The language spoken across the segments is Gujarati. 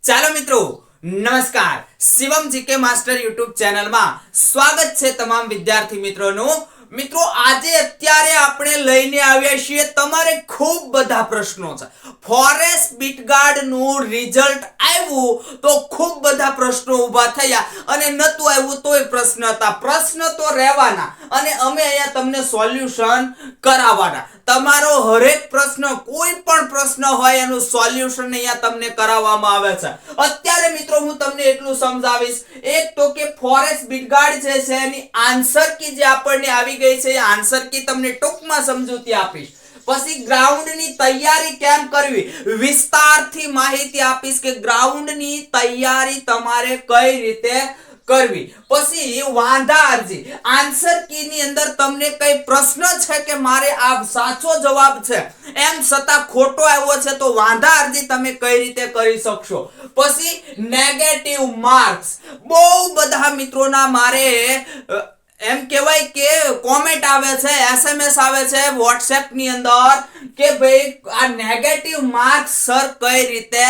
ચાલો મિત્રો નમસ્કાર શિવમ જીકે માસ્ટર યુટ્યુબ ચેનલમાં સ્વાગત છે તમામ વિદ્યાર્થી મિત્રોનું। મિત્રો આજે અત્યારે આપણે લઈને આવ્યા છીએ તમારે ખૂબ બધા પ્રશ્નો છે। ફોરેસ્ટ બીટગાર્ડ નું રિઝલ્ટ આવ્યું તો ખૂબ બધા પ્રશ્નો ઊભા થયા અને નતું આવ્યું તોય પ્રશ્ન હતા। પ્રશ્ન તો રહેવાના અને અમે અહીંયા તમને સોલ્યુશન કરાવવાના। તમારો હરેક પ્રશ્ન કોઈ પણ પ્રશ્ન હોય એનું સોલ્યુશન અહીંયા તમને કરાવવામાં આવે છે। અત્યારે મિત્રો હું તમને એટલું સમજાવીશ। એક તો કે ફોરેસ્ટ બીટગાર્ડ જે છે એની આન્સર કી જે આપણને આવી ગઈ છે એ આન્સર કી તમને ટૂંકમાં સમજૂતી આપીશ। પછી ગ્રાઉન્ડની તૈયારી કેમ કરવી વિસ્તારથી માહિતી આપીશ કે ગ્રાઉન્ડની તૈયારી તમારે કઈ રીતે કરવી। પછી વાંધા અરજી આન્સર કી ની અંદર તમને કઈ પ્રશ્ન છે કે મારે આ સાચો જવાબ છે એમ છતાં ખોટો આવ્યો છે તો વાંધા અરજી તમે કઈ રીતે કરી શકશો। પછી નેગેટિવ માર્ક્સ બહુ બધા મિત્રોના મારે એમ કહેવાય કે કોમેન્ટ આવે છે એસએમએસ આવે છે WhatsApp ની અંદર કે ભાઈ આ નેગેટિવ માર્ક્સ સર કઈ રીતે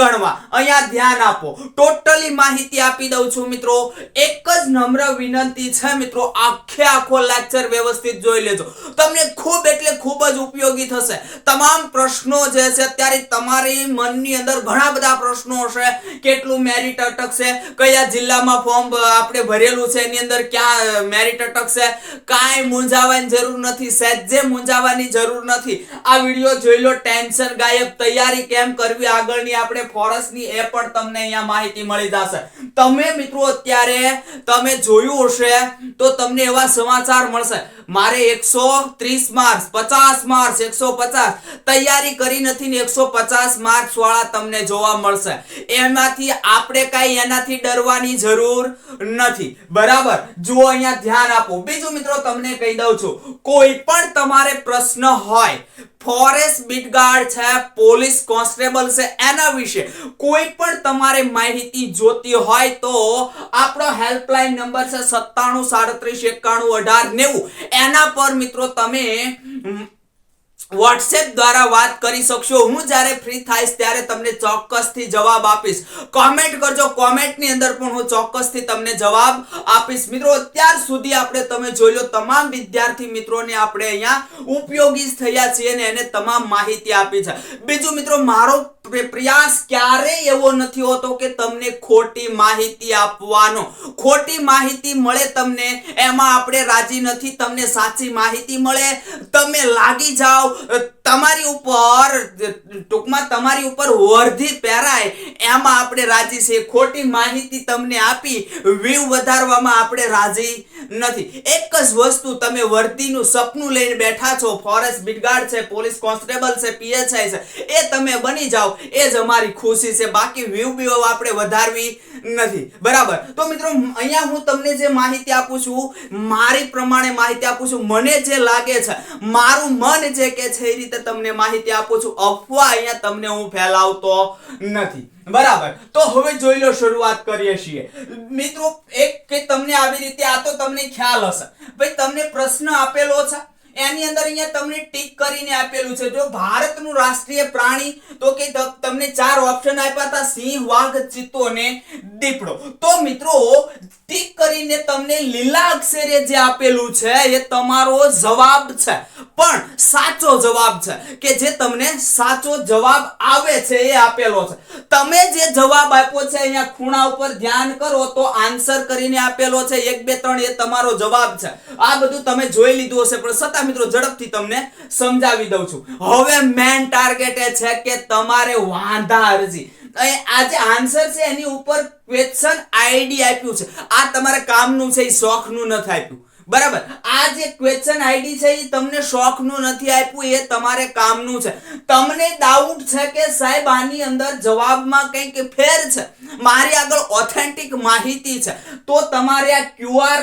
ગણવા। અહીંયા ધ્યાન આપો ટોટલી માહિતી આપી દઉં છું મિત્રો। એક જ નમ્ર વિનંતી છે મિત્રો આખો લેક્ચર વ્યવસ્થિત જોઈ લેજો તમને ખૂબ એટલે ખૂબ જ ઉપયોગી થશે। તમામ પ્રશ્નો જે છે અત્યારે તમારી મનની અંદર ઘણા બધા પ્રશ્નો હશે કેટલું મેરિટ અટકશે કયા જિલ્લામાં ફોર્મ આપણે ભરેલું છે એની અંદર ક્યાં મેરિટ અટકશે કાઈ મૂંઝાવાની જરૂર નથી સહેજે મૂંઝાવાની જરૂર નથી। આ વિડિયો જોઈ લો ટેન્શન ગાયબ તૈયારી કેમ કરવી આગળની આપણે ફોરેસ્ટની એ પણ તમને અહીંયા માહિતી મળી જશે। તમે મિત્રો અત્યારે તમે જોયું હશે તો તમને એવા સમાચાર મળશે મારે 130 માર્ક્સ 50 માર્ક્સ 150 તૈયારી કરી નથી ને 150 માર્ક્સ વાળા તમને જોવા મળશે। એમાંથી આપણે કાઈ એનાથી ડરવાની જરૂર નથી બરાબર। જો અહીંયા ધ્યાન આપો। બીજું મિત્રો તમને કહી દઉં છું કોઈ પણ તમારે પ્રશ્ન હોય ફોરેસ્ટ બીટગાર્ડ છે પોલીસ કોન્સ્ટેબલ છે એના વિશે કોઈ પણ તમારે માહિતી જોતી હોય તો આપણો હેલ્પલાઇન નંબર છે 9737311890 એના પર મિત્રો તમે WhatsApp દ્વારા વાત કરી શકશો। હું જ્યારે ફ્રી થાઈશ ત્યારે તમને ચોક્કસથી જવાબ આપીશ। કોમેન્ટ કરજો કોમેન્ટની અંદર પણ હું ચોક્કસથી તમને જવાબ આપીશ। મિત્રો અત્યાર સુધી આપણે તમે જોઈ લો તમામ વિદ્યાર્થી મિત્રોને આપણે અહીંયા ઉપયોગી થયા છીએ અને એને તમામ માહિતી આપી છે। બીજું મિત્રો મારો પ્રયાસ ક્યારેય એવો નથી હોતો કે તમને ખોટી માહિતી આપવાનો। ખોટી માહિતી મળે તમને એમાં આપણે રાજી નથી। તમને સાચી માહિતી મળે તમે લાગી જાઓ તમારી ઉપર ટૂંકમાં તમારી ઉપર વર્ધી પહેરાય એમાં આપણે રાજી છે। ખોટી માહિતી તમને આપી વ્યૂ વધારવામાં આપણે રાજી નથી। એક જ વસ્તુ તમે વર્ધીનું સપનું લઈને બેઠા છો ફોરેસ્ટ બીટગાર્ડ છે પોલીસ કોન્સ્ટેબલ છે પીએસઆઈ છે એ તમે બની જાઓ એ જ અમારી ખુશી છે। બાકી વ્યૂ આપણે વધારવી નથી બરાબર। તો મિત્રો અહીંયા હું તમને જે માહિતી આપું છું મારી પ્રમાણે માહિતી આપું છું મને જે લાગે છે મારું મન જે કે છે એ રીતે તમને માહિતી આપું છું। અફવા અહીંયા તમને હું ફેલાવતો નથી બરાબર। તો હવે જોઈ લો શરૂઆત કરીએ છીએ મિત્રો। એક કે તમને આવી રીતે આ તો તમને ખ્યાલ હશે ભાઈ તમને પ્રશ્ન આપેલો છે એની અંદર અહીંયા તમને ટીક કરીને આપેલું છે જો ભારતનું રાષ્ટ્રીય પ્રાણી તો કે તમને 4 ઓપ્શન આપ્યા હતા સિંહ વાઘ ચિત્તો ને દીપડો। તો મિત્રો ટીક કરીને તમને લીલા અક્ષરે જે આપેલું છે એ તમારો જવાબ છે પણ સાચો જવાબ છે કે જે તમને સાચો જવાબ આવે છે એ આપેલો છે। તમે જે જવાબ આપ્યો છે અહીંયા ખૂણા ઉપર ધ્યાન કરો તો આન્સર કરીને આપેલો છે 1 2 3 એ તમારો જવાબ છે। આ બધું તમે જોઈ લીધું હશે પણ છતાં મિત્રો ઝડપથી તમને સમજાવી દઉં છું। હવે મેન ટાર્ગેટ એ છે કે તમારે વાંધા અરજી આ જે આન્સર છે એની ઉપર ક્વેશ્ચન આઈડી આપ્યું છે આ તમારે કામનું છે એ શોખનું નથી આપ્યું બરાબર। આ જે ક્વેશ્ચન આઈડી છે એ તમને શોખનું નથી આપ્યું એ તમારે કામનું છે। તમને ડાઉટ છે કે સાહેબ આની અંદર જવાબમાં કંઈક ફેર છે મારી આગળ ઓથેન્ટિક માહિતી છે તો તમારે આ QR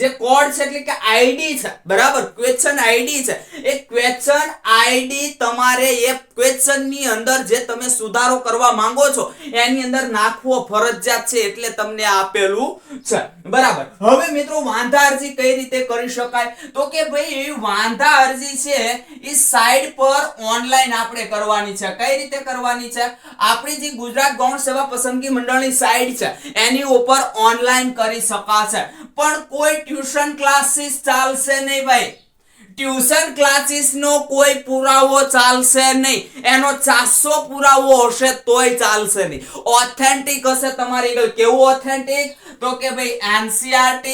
જે કોડ છે એટલે કે આઈડી છે બરાબર ક્વેશ્ચન આઈડી છે એ ક્વેશ્ચન આઈડી તમારે એ ક્વેશ્ચન ની અંદર જે તમે સુધારો કરવા માંગો છો એની અંદર નાખવો ફરજિયાત છે એટલે તમને આપેલું છે બરાબર। હવે મિત્રો વાંધા અરજી કઈ રીતે કરી શકાય? તો કે ભાઈ વાંધા અરજી છે એ સાઇટ પર ઓનલાઈન આપણે કરવાની છે. કઈ રીતે કરવાની છે? આપણી જે ગુજરાત ગૌણ સેવા પસંદગી મંડળની સાઇટ છે એની ઉપર ઓનલાઈન કરી શકાશે. પણ કોઈ ટ્યુશન ક્લાસીસ ચાલશે નહીં ભાઈ. ટ્યુશન ક્લાસીસ નો કોઈ પુરાવો ચાલશે નહીં. એનો 400 પુરાવો હશે તોય ચાલશે નહીં. ઓથેન્ટિક હશે તમારી. કેવું ઓથેન્ટિક? તો કે ભાઈ NCERT,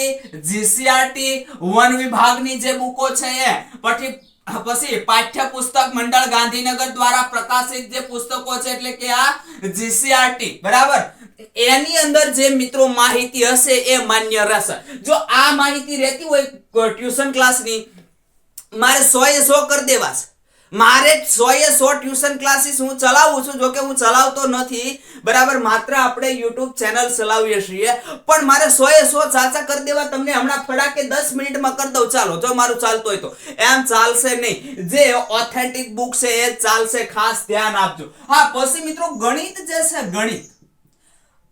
GCERT, વન વિભાગની જે બુકો છે એ, પછી પાઠ્યપુસ્તક મંડળ ગાંધીનગર દ્વારા પ્રકાશિત જે પુસ્તકો છે એટલે કે આ GCERT, બરાબર, એની અંદર જે મિત્રો માહિતી હશે એ માન્ય રહેશે. જો આ માહિતી રહેતી હોય ટ્યુશન ક્લાસની, મારે 100 કરી દેવા છે. મારે 100 ટ્યુશન ક્લાસીસ હું ચલાવું છું. જો કે હું ચલાવતો નથી, બરાબર, માત્ર આપણે YouTube ચેનલ ચલાવીએ છીએ, પણ મારે 100 સાચા કરી દેવા. તમને હમણાં ફડાકે 10 મિનિટમાં કરી દઉં, ચાલો, જો મારું ચાલતું હોય તો. એમ ચાલશે નહીં. જે ઓથેન્ટિક બુક છે એ ચાલશે. ખાસ ધ્યાન આપજો. હા, પછી મિત્રો ગણિત જે છે, ગણિત,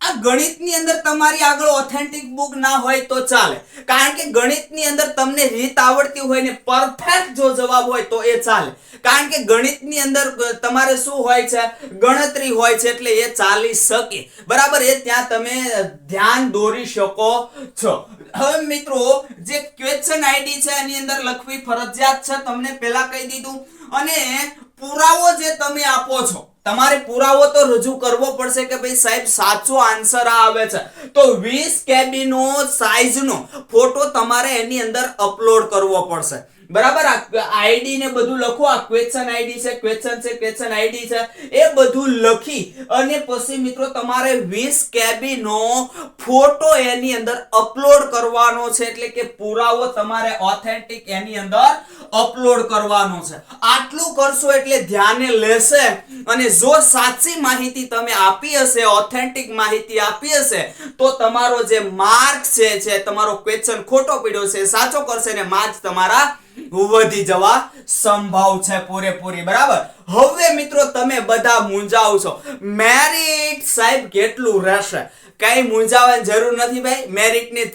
આ ગણિતની અંદર તમારી આગળ ઓથેન્ટિક બુક ના હોય તો ચાલે. કારણ કે ગણિતની અંદર તમને રીત આવડતી હોય ને પરફેક્ટ જો જવાબ હોય તો એ ચાલે. કારણ કે ગણિતની અંદર તમારે શું હોય છે? ગણતરી હોય છે, એટલે એ ચાલી શકે, બરાબર. એ ત્યાં તમે ધ્યાન દોરી શકો છો. હવે મિત્રો જે ક્વેશ્ચન આઈડી છે એની અંદર લખવી ફરજિયાત છે, તમને પહેલા કહી દીધું. અને પુરાવો જે તમે આપો છો, તમારે પુરાવો તો રજૂ કરવો પડશે કે ભાઈ સાહેબ સાચો આન્સર આવે છે. તો 20 KB નો સાઈઝ નો ફોટો તમારે એની અંદર અપલોડ કરવો પડશે, બરાબર. આ આઈડી ને બધું લખો. આ ક્વેશ્ચન આઈડી છે, ક્વેશ્ચન આઈડી છે, એ બધું લખી અને પછી મિત્રો તમારે 20 KB નો ફોટો એની અંદર અપલોડ કરવાનો છે. એટલે કે પુરાવો તમારે ઓથેન્ટિક એની અંદર અપલોડ કરવાનો છે. આટલું કરશો એટલે ધ્યાને લેશે. અને જો સાચી માહિતી તમે આપી હશે, ઓથેન્ટિક માહિતી આપી હશે, તો તમારો જે માર્ક છે, તમારો ક્વેશ્ચન ખોટો પડ્યો છે, સાચો કરશે ને માર્ક્સ તમારા વધી જવા સંભવ છે પૂરેપૂરી, બરાબર. હવે મિત્રો તમે બધા મૂંઝાવ છો, મેરિટ સાહેબ કેટલું રહેશે? કઈ મૂંઝાવાની જરૂર નથી ભાઈ. મેરિટ ની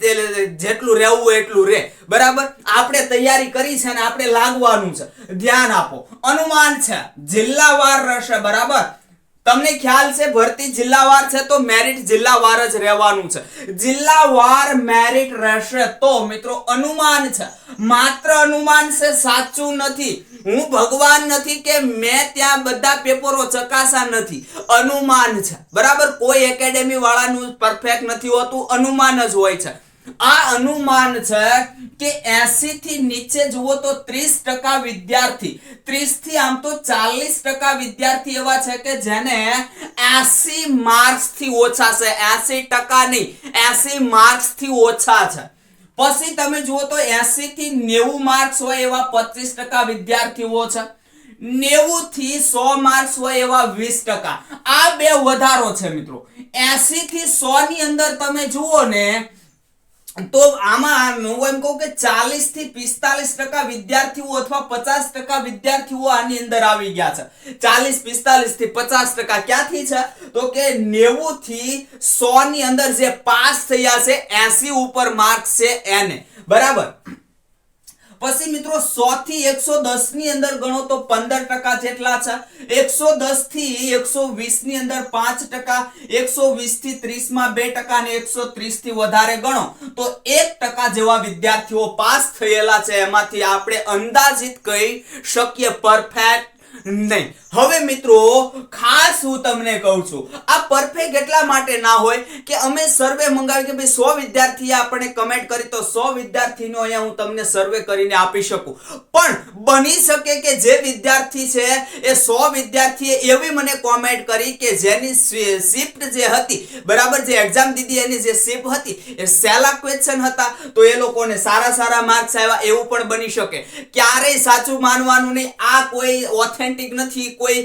જેટલું રહેવું હોય એટલું રહે, બરાબર. આપણે તૈયારી કરી છે ને આપણે લાગવાનું છે. ધ્યાન આપો. અનુમાન છે જિલ્લાવાર રહેશે, બરાબર. તમને ખ્યાલ છે ભરતી જિલ્લાવાર છે તો મેરિટ જિલ્લાવાર જ રહેવાનું છે. જિલ્લાવાર મેરિટ રહેશે તો મિત્રો અનુમાન છે, માત્ર અનુમાન છે, સાચું નથી. હું ભગવાન નથી કે મેં ત્યાં બધા પેપરો ચકાસા નથી. અનુમાન છે, બરાબર. કોઈ એકેડેમી વાળાનું પરફેક્ટ નથી હોતું, અનુમાન જ હોય છે. આ અનુમાન છે કે 80 થી નીચે જુઓ તો 30% વિદ્યાર્થી, 30 થી આમ તો 40% વિદ્યાર્થી એવા છે કે જેને 80 માર્ક્સ થી ઓછા છે. 80% નહીં, 80 માર્ક્સ થી ઓછા છે. પછી તમે જુઓ તો 80 થી 90 માર્ક્સ હોય એવા 25% વિદ્યાર્થીઓ છે. 90 થી 100 માર્ક્સ હોય એવા 20%. આ બે વધારો છે મિત્રો. 80 થી 100 ની અંદર તમે જુઓ ને તો આમાં હું એમ કહું કે 40 થી 45% વિદ્યાર્થીઓ અથવા 50% વિદ્યાર્થીઓ આની અંદર આવી ગયા છે. 40, 45 થી 50% ક્યાંથી છે? તો કે 90 થી 100 ની અંદર જે પાસ થયા છે, 80 ઉપર માર્ક્સ છે એને, બરાબર. પછી મિત્રો 100 થી 110 ની અંદર ગણો તો 15% જેટલા છે. 110 થી 120 ની અંદર 5%, 120 થી 30 માં 2% અને 130 થી વધારે ગણો તો 1% જેવા વિદ્યાર્થીઓ પાસ થયેલા છે. એમાંથી આપણે અંદાજિત કહી શકીએ, પરફેક્ટ નહીં. હવે મિત્રો ખાસ હું તમને કહું છું, આ પરફેક્ટ એટલા માટે ના હોય કે અમે સર્વે મંગાવી કે ભાઈ 100 વિદ્યાર્થીએ આપણે કમેન્ટ કરી તો 100 વિદ્યાર્થીનો અહીંયા હું તમને સર્વે કરીને આપી શકું. પણ બની શકે કે જે વિદ્યાર્થી છે એ 100 વિદ્યાર્થીએ એવી મને કોમેન્ટ કરી કે જેની શિફ્ટ જે હતી, બરાબર, જે એક્ઝામ દીધી એની જે શિફ્ટ હતી એ સહેલા ક્વેશ્ચન હતા તો એ લોકોને સારા માર્ક્સ આવ્યા, એવું પણ બની શકે. ક્યારેય સાચું માનવાનું નહીં. આ કોઈ ઓથેન્ટિક નથી, કોઈ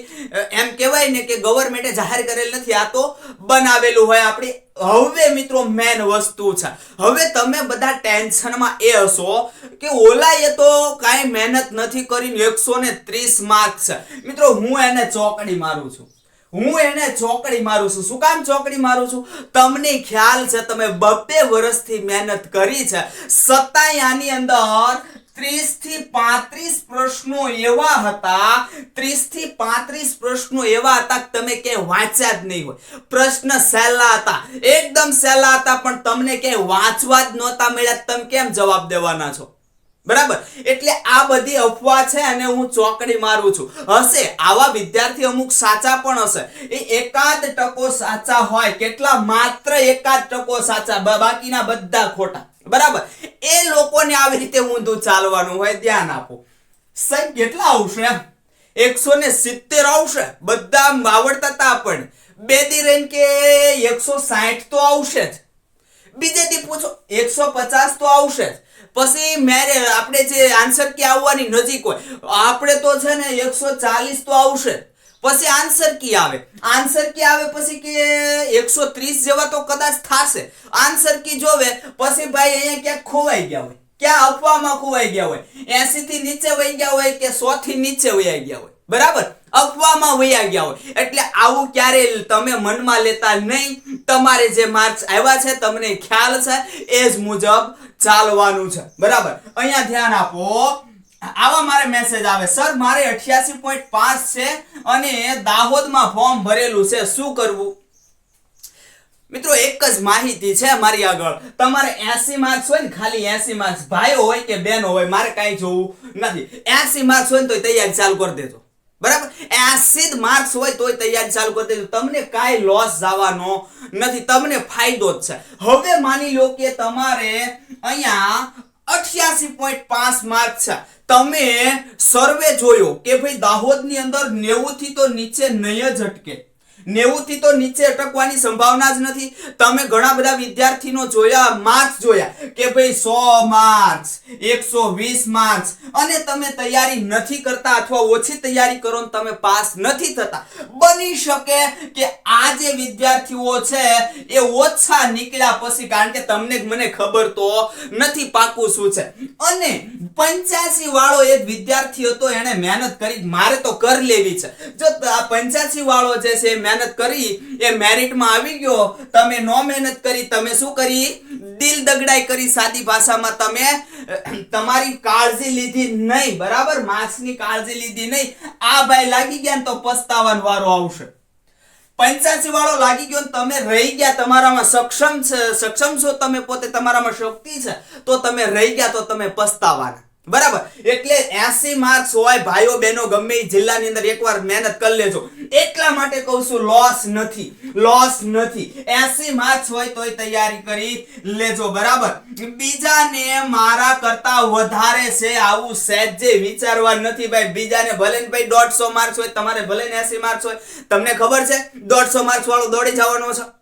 એમ કહેવાય ને કે ગવર્મેન્ટે જાહેર કરેલ નથી, આ તો બનાવેલું હોય આપણી. હવે મિત્રો મેન વસ્તુ છે, હવે તમે બધા ટેન્શનમાં એ હશો કે ઓલાએ તો કાંઈ મહેનત નથી કરી, 130 માર્ક્સ છે. મિત્રો હું એને ચોકડી મારું છું. હું એને ચોકડી મારું છું. શું કામ ચોકડી મારું છું? તમને ખ્યાલ છે તમે 2 વર્ષથી મહેનત કરી છે, છતાંય આની અંદર 30 થી 35 પ્રશ્નો એવા હતા, 30 થી 35 પ્રશ્નો એવા હતા કે તમે કે વાંચ્યા જ નહીં હોય. પ્રશ્ન સહેલા હતા, એકદમ સહેલા હતા, પણ તમને કે વાંચવા જ નહોતા મળ્યા. તમે કેમ જવાબ દેવાના છો? બરાબર. એટલે આ બધી અફવા છે અને હું ચોકડી મારું છું. હશે આવા વિદ્યાર્થી અમુક સાચા પણ હશે, એ 1% સાચા હોય. કેટલા? માત્ર 1% સાચા, બાકીના બધા ખોટા. બરાબર. એ લોકોને આવી રીતે ઊંધું ચાલવાનું હોય. ધ્યાન આપો. સાહેબ કેટલા આવશે? 170 આવશે. બધા આવડતા હતા પણ બે દી રહીને કે 160 તો આવશે જ. બીજે દી પૂછો 150 તો આવશે જ. પછી મેરે આપણે જે આન્સર કી આવવાની નજીક હોય, આપણે તો છે ને 140 તો આવશે. પછી આન્સર કી આવે, આન્સર કી આવે પછી કે 130 જેવા તો કદાચ થાશે. આન્સર કી જોવે પછી ભાઈ અહીંયા ક્યાંક ખોવાઈ ગયા હોય, ક્યાં અફવામાં ખોવાઈ ગયા હોય, 80 થી નીચે વહી ગયા હોય કે 100 થી નીચે વહી ગયા હોય. બરાબર. અફવામાં વહી ગયા હોય. એટલે આવું ક્યારે તમે મનમાં લેતા નહીં. તમારે જે માર્ક્સ આવ્યા છે તમને ખ્યાલ છે, એ જ મુજબ ચાલવાનું છે. બરાબર. અહીંયા ધ્યાન આપો. આવા મારે મેસેજ આવે, સર મારે 88.5 છે અને દાહોદમાં ફોર્મ ભરેલું છે, શું કરવું? મિત્રો એક જ માહિતી છે મારી આગળ. તમારે 80 માર્ક્સ હોય ને, ખાલી 80 માર્ક્સ, ભાઈઓ હોય કે બહેનો હોય, મારે કાંઈ જોવું નથી. 80 માર્ક્સ હોય ને તો તૈયારી ચાલુ કરી દેજો. બરાબર. 80 માર્ક્સ હોય તોય તૈયારી ચાલુ કરી દેજો. તમને કાંઈ લોસ જવાનો નથી, તમને ફાયદો જ છે. હવે માની લો કે તમારે અહીંયા 88.5 માર્ક છે. તમે સર્વે જોયો કે ભાઈ દાહોદની અંદર 90 થી તો નીચે નહીં જ અટકે. 90 થી તો નીચે અટકવાની સંભાવના જ નથી. તમે ઘણા બધા વિદ્યાર્થીનો જોયા, માર્ક્સ જોયા કે ભાઈ 100 માર્ક્સ, 120 માર્ક્સ, અને તમે તૈયારી નથી કરતા અથવા ઓછી તૈયારી કરો ને તમે પાસ નથી થતા. બની શકે કે આ જે વિદ્યાર્થીઓ છે એ ઓછા નીકળ્યા પછી, કારણ કે તમને મને ખબર તો નથી પાકું શું છે. અને 85 વાળો એક વિદ્યાર્થી હતો, એને મહેનત કરી, મારે તો કર લેવી છે. જો આ 85 વાળો જે છે મહેનત કરી, એ મેરિટમાં આવી ગયો. તમે નો મહેનત કરી, તમે શું કરી? દિલ દગડાઈ કરી. સાદી ભાષામાં તમે તમારી કાળજી લીધી નહીં. બરાબર. માર્ક્સની કાળજી લીધી નહીં. આ ભાઈ લાગી ગયા ને તો પસ્તાવાનો વારો આવશે. 85 વાળો લાગી ગયો ને તમે રહી ગયા, તમારામાં સક્ષમ છો તમે પોતે, તમારામાં શક્તિ છે તો તમે રહી ગયા, તો તમે પસ્તાવાના. બરાબર. એટલે 80 માર્ક્સ હોય ભાઈઓ બહેનો ગમે એ જિલ્લાની અંદર એકવાર મહેનત કરી લેજો. એટલા માટે કહું છું લોસ નથી, લોસ નથી. 80 માર્ક્સ હોય તોય તૈયારી કરી લેજો. બરાબર. બીજાને મારા કરતા વધારે છે આવું સહેજે વિચારવા નથી ભાઈ. બીજાને ભલે ને ભાઈ 150 માર્ક્સ હોય, તમારે ભલે ને 80 માર્ક્સ હોય. તમને ખબર છે 150 માર્ક્સ વાળો દોડી જવાનો છે?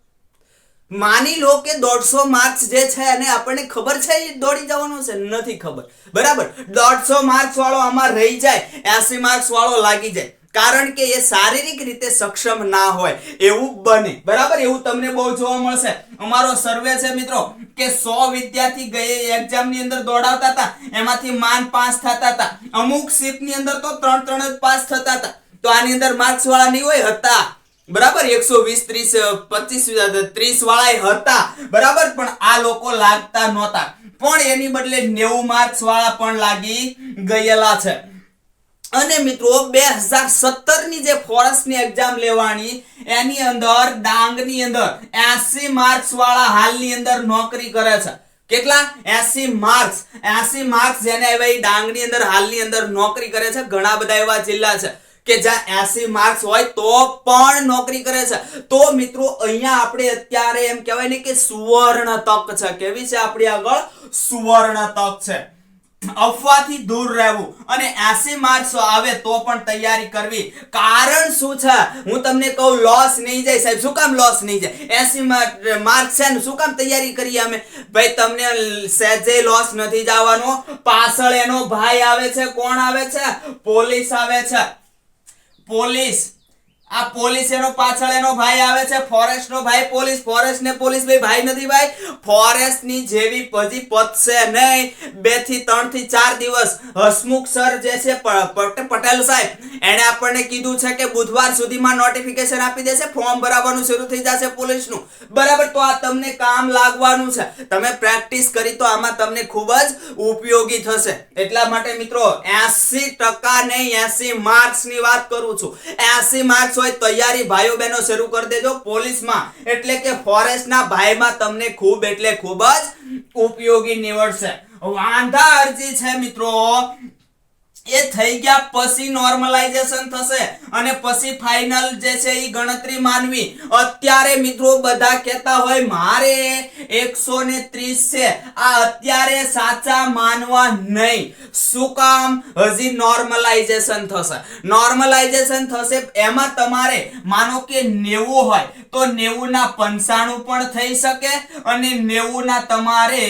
માની લો કે 150 માર્ક્સ જે છે અને આપણને ખબર છે એ દોડી જવાનો છે, નથી ખબર. બરાબર. 150 માર્ક્સ વાળો આમાં રહી જાય, 80 માર્ક્સ વાળો લાગી જાય, કારણ કે એ શારીરિક રીતે સક્ષમ ના હોય એવું બને. બરાબર. એવું તમને બહુ જોવા મળશે. અમારો સર્વે છે મિત્રો કે 100 વિદ્યાર્થી ગયે એક્ઝામ ની અંદર દોડાવતા હતા, એમાંથી માન પાસ થતા હતા. અમુક શિફ્ટ ની અંદર તો 3 જ પાસ થતા હતા. તો આની અંદર માર્ક્સ વાળા નહીં હોય? હતા. બરાબર. 120 30 25 30 વાળા હતા. બરાબર. પણ આ લોકો લાગતા નહોતા, પણ એની બદલે 90 માર્ક્સ વાળા પણ લાગી ગયેલા છે. અને મિત્રો 2017 ની જે ફોરેસ્ટની એક્ઝામ લેવાની, એની અંદર ડાંગની અંદર 80 માર્ક્સ વાળા હાલની અંદર નોકરી કરે છે. કેટલા? 80 માર્ક્સ. 80 માર્ક્સ જેને આવ્યા ડાંગની અંદર હાલની અંદર નોકરી કરે છે. ઘણા બધા એવા જિલ્લા છે કે જ્યાં 80 માર્ક્સ હોય તો પણ નોકરી કરે છે. તો મિત્રો અહીંયા આપણે અત્યારે એમ કહેવાય ને કે સુવર્ણ તક છે. કેવી છે આપણી આગળ? સુવર્ણ તક છે. અફવાથી દૂર રહેવું અને 80 માર્ક્સ આવે તો પણ તૈયારી કરવી. કારણ શું છે? હું તમને કહું, લોસ નહીં જાય સાહેબ. શું કામ લોસ નહીં જાય? 80 માર્ક્સ છે ને શું કામ તૈયારી કરીએ અમે? ભાઈ તમને સહેજે લોસ નથી જવાનો. પાછળ એનો ભાઈ આવે છે. કોણ આવે છે? પોલીસ આવે છે. પોલીસ આ પોલીસ એનો પાછળ એનો ભાઈ આવે છે, ફોરેસ્ટ નો ભાઈ પોલીસ, ફોરેસ્ટ ને પોલીસ ભાઈ નથી ભાઈ. ફોરેસ્ટ ની જેવી પજી પતશે નહીં. 2 થી 3 થી 4 દિવસ હસમુખ સર જે છે પટેલ સાહેબ એને આપણને કીધું છે કે બુધવાર સુધીમાં નોટિફિકેશન આપી દેશે, ફોર્મ ભરાવાનું શરૂ થઈ જશે પોલીસ નું. બરાબર, તો આ તમને કામ લાગવાનું છે. તમે પ્રેક્ટિસ કરી તો આમાં તમને ખૂબ જ ઉપયોગી થશે. એટલા માટે મિત્રો 80% નહીં 80 માર્ક્સ ની વાત કરું છું. 80 માર્ક્સ હોય તૈયારી ભાઈઓ બહેનો શરૂ કરી દેજો પોલીસમાં, એટલે કે ફોરેસ્ટ ના ભાઈમાં તમને ખૂબ એટલે ખૂબ જ ઉપયોગી નીવડશે. વાંધા અરજી છે મિત્રો એ થઈ ગયા પછી નોર્મલાઇઝેશન થશે અને પછી ફાઇનલ જે છે એ ગણતરી માનવી. અત્યારે મિત્રો બધા કહેતા હોય મારે 130 છે, આ અત્યારે સાચા માનવા નહીં. શું કામ? હજી નોર્મલાઇઝેશન થશે. નોર્મલાઇઝેશન થશે એમાં તમારે માનો કે 90 હોય તો 90 ના 95 પણ થઈ શકે અને 90 ના તમારે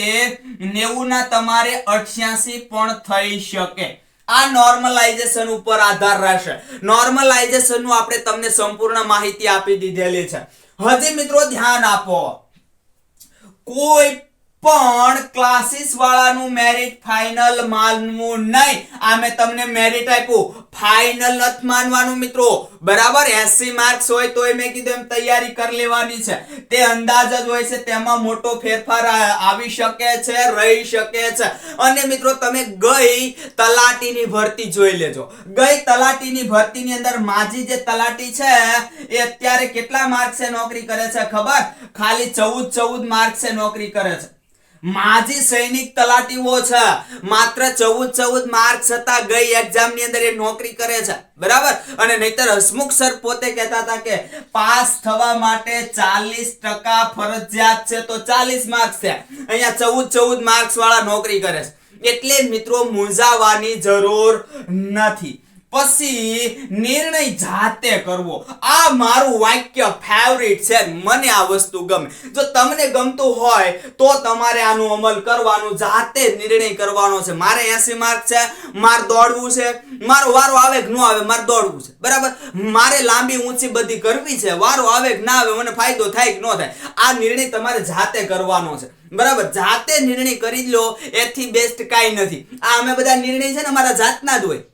88 પણ થઈ શકે. આ નોર્મલાઇઝેશન ઉપર આધાર રહેશે. નોર્મલાઇઝેશન નું આપણે તમને સંપૂર્ણ માહિતી આપી દીધેલી છે. હજી મિત્રો ધ્યાન આપો, કોઈ પણ ક્લાસીસ વાળાનું મેરિટ ફાઇનલ માનવું નહીં. આ મેં તમને મેરિટ આપ્યું, ફાઇનલ નથી માનવાનું મિત્રો. બરાબર, 80 માર્ક્સ હોય તો મેં કીધું એમ તૈયારી કરી લેવાની છે. તે અંદાજ જ હોય છે, તેમાં મોટો ફેરફાર આવી શકે છે, રહી શકે છે. અને મિત્રો તમે ગઈ તલાટીની ભરતી જોઈ લેજો. ગઈ તલાટીની ભરતીની અંદર માજી જે તલાટી છે એ અત્યારે કેટલા માર્ક્સે નોકરી કરે છે ખબર? ખાલી 14 માર્ક્સે નોકરી કરે છે. માજી સૈનિક તલાટીઓ છે, માત્ર 14 માર્ક્સ હતા ગઈ એક્ઝામ ની અંદર એ નોકરી કરે છે. બરાબર, અને નહીતર હસમુખ સર પોતે કહેતા હતા કે પાસ થવા માટે 40% ફરજિયાત છે, તો 40 માર્ક્સ છે. અહીંયા 14 માર્ક્સ વાળા નોકરી કરે છે. એટલે મિત્રો મૂંઝાવાની જરૂર નથી. પછી નિર્ણય જાતે કરવો. આ મારું વાક્ય ફેવરિટ છે, મને આ વસ્તુ ગમે. જો તમને ગમતું હોય તો તમારે આનું અમલ કરવાનું, જાતે નિર્ણય કરવાનો છે. મારે 80 માર્ક છે, મારે દોડવું છે, મારો વારો આવે કે ન આવે મારે દોડવું છે. બરાબર, મારે લાંબી ઊંચી બધી કરવી છે, વારો આવે કે ના આવે, મને ફાયદો થાય કે ન થાય, આ નિર્ણય તમારે જાતે કરવાનો છે. બરાબર, જાતે નિર્ણય કરી લો, એથી બેસ્ટ કાઈ નથી. આ અમે બધા નિર્ણય છે ને અમારા જાતના જ હોય.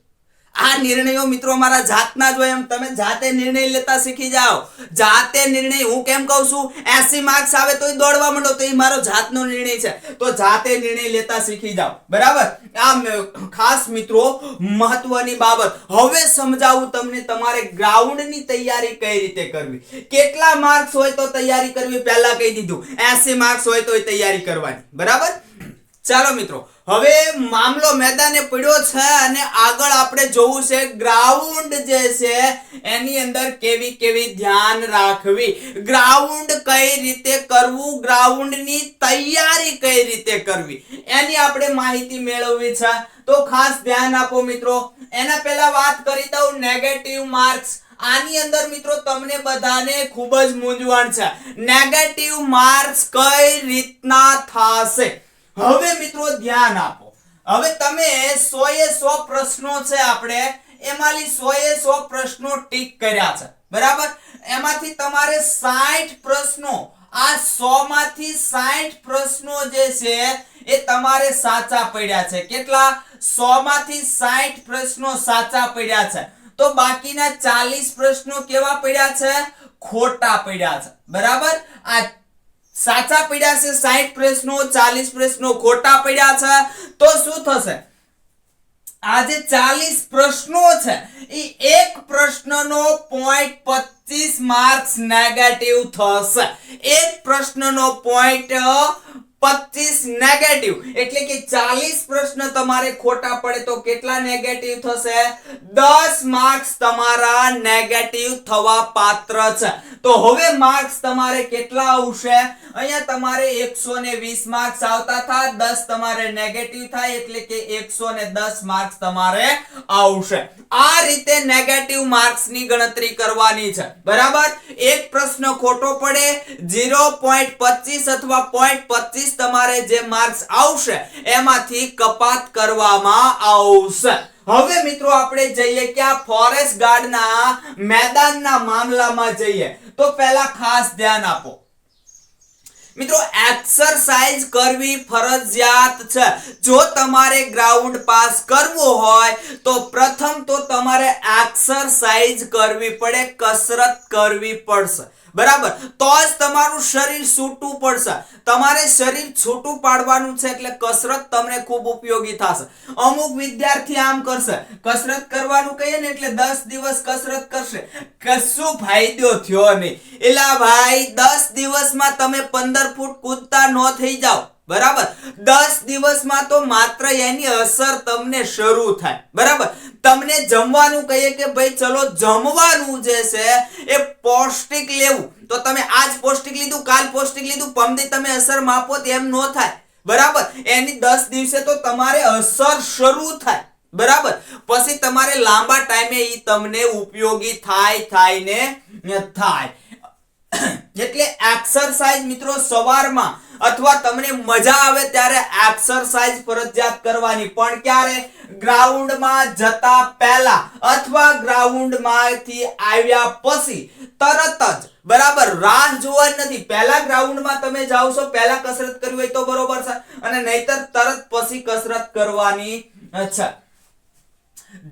આ નિર્ણયો મિત્રો મારા જાતના જ હોય. એમ તમે જાતે નિર્ણય લેતા શીખી જાઓ. જાતે નિર્ણય, હું કેમ કહું છું 80 માર્ક્સ આવે તોય દોડવા માંડો, તો એ મારો જાતનો નિર્ણય છે. તો જાતે નિર્ણય લેતા શીખી જાઓ. બરાબર, આ ખાસ મિત્રો મહત્વની બાબત. હવે સમજાવું તમને તમારે ગ્રાઉન્ડની તૈયારી કઈ રીતે કરવી. કેટલા માર્ક્સ હોય તો તૈયારી કરવી પહેલા કહી દીધું. 80 માર્ક્સ હોય તો તૈયારી કરવાની. બરાબર, ચાલો મિત્રો હવે મામલો મેદાને પડ્યો છે અને આગળ આપણે જોવું છે ગ્રાઉન્ડ જે છે એની અંદર કેવી ધ્યાન રાખવી, ગ્રાઉન્ડ કઈ રીતે કરવું, ગ્રાઉન્ડની તૈયારી કઈ રીતે કરવી, એની આપણે માહિતી મેળવવી છે. તો ખાસ ધ્યાન આપો મિત્રો. એના પહેલા વાત કરી દઉં નેગેટિવ માર્ક્સ. આની અંદર મિત્રો તમને બધાને ખૂબ જ મૂંઝવણ છે. નેગેટિવ માર્ક્સ કઈ રીતના થશે? હવે મિત્રો ધ્યાન આપો. હવે તમે 100 પ્રશ્નો છે, આપણે એમાંથી 100 પ્રશ્નો ટીક કર્યા છે. બરાબર, એમાંથી તમારે 60 પ્રશ્નો, આ 100 માંથી 60 પ્રશ્નો જે છે એ તમારે સાચા પડ્યા છે. કેટલા? 100 માંથી 60 પ્રશ્નો સાચા પડ્યા છે. તો બાકીના 40 પ્રશ્નો કેવા પડ્યા છે? ખોટા પડ્યા છે. બરાબર, આ સાચા પડ્યા છે 60 પ્રશ્નો, 40 પ્રશ્નો ખોટા પડ્યા છે. તો શું થશે? આ જે 40 પ્રશ્નો છે એ એક પ્રશ્નનો 0.25 માર્ક્સ નેગેટિવ થશે. એક પ્રશ્નનો 0.25 નેગેટિવ, એટલે કે 40 પ્રશ્ન તમારે ખોટા પડે તો કેટલા નેગેટિવ થશે? 10 માર્ક્સ તમારા નેગેટિવ થવા પાત્ર છે. તો હવે માર્ક્સ તમારે કેટલા આવશે? અહીંયા તમારે 120 માર્ક્સ આવતા હતા, 10 તમારે નેગેટિવ થાય, એટલે કે 110 માર્ક્સ તમારે આવશે. આ રીતે નેગેટિવ માર્ક્સ ની ગણતરી કરવાની છે. બરાબર, એક પ્રશ્ન ખોટો પડે 0.25 અથવા 0.25 તમારે જે માર્ક્સ આવશે એમાંથી કપાત કરવામાં આવશે. હવે મિત્રો આપણે જઈએ કે આ ફોરેસ્ટ ગાર્ડના મેદાનના મામલામાં જઈએ તો પહેલા ખાસ ધ્યાન આપો મિત્રો, એક્સરસાઇઝ કરવી ફરજિયાત છે. જો તમારે ગ્રાઉન્ડ પાસ કરવો હોય તો પ્રથમ તો તમારે એક્સરસાઇઝ કરવી પડે, કસરત કરવી પડશે, બરાબર? તો જ તમારું શરીર છૂટું પડશે. તમારે શરીર છૂટું પાડવાનું છે એટલે કસરત તમને ખૂબ ઉપયોગી થશે. અમુક વિદ્યાર્થી આમ કરશે, કસરત કરવાનું કહીએ ને એટલે 10 દિવસ કસરત કરશે, કશું ફાયદો થયો નહીં. એલા ભાઈ, 10 દિવસમાં તમે 15 ફૂટ કૂદતા ન થઈ જાઓ, બરાબર? 10 દિવસમાં તો માત્ર એની અસર તમને શરૂ થાય, બરાબર? તમને જમવાનું કહીએ કે ભાઈ ચલો જમવાનું જે છે એ પૌષ્ટિક લેવું, તો તમે આજ પૌષ્ટિક લીધું, કાલ પૌષ્ટિક લીધું, પમદી તમે અસર માપો તેમ ન થાય, બરાબર? એની 10 દિવસે તો તમારે અસર શરૂ થાય, બરાબર? પછી તમારે લાંબા ટાઈમે ઈ તમને ઉપયોગી થાય થાય. એટલે એક્સરસાઇઝ મિત્રો સવારમાં અથવા તમને મજા આવે ત્યારે એક્સરસાઇઝ ફરજિયાત કરવાની, પણ ક્યારે? ગ્રાઉન્ડમાં જતા પહેલા અથવા ગ્રાઉન્ડમાંથી આવ્યા પછી તરત જ, બરાબર? રાહ જોવાની નથી. પહેલા ગ્રાઉન્ડમાં તમે જાઓ છો, પહેલા કસરત કરવી હોય તો બરોબર છે, અને નહીતર તરત પછી કસરત કરવાની છે.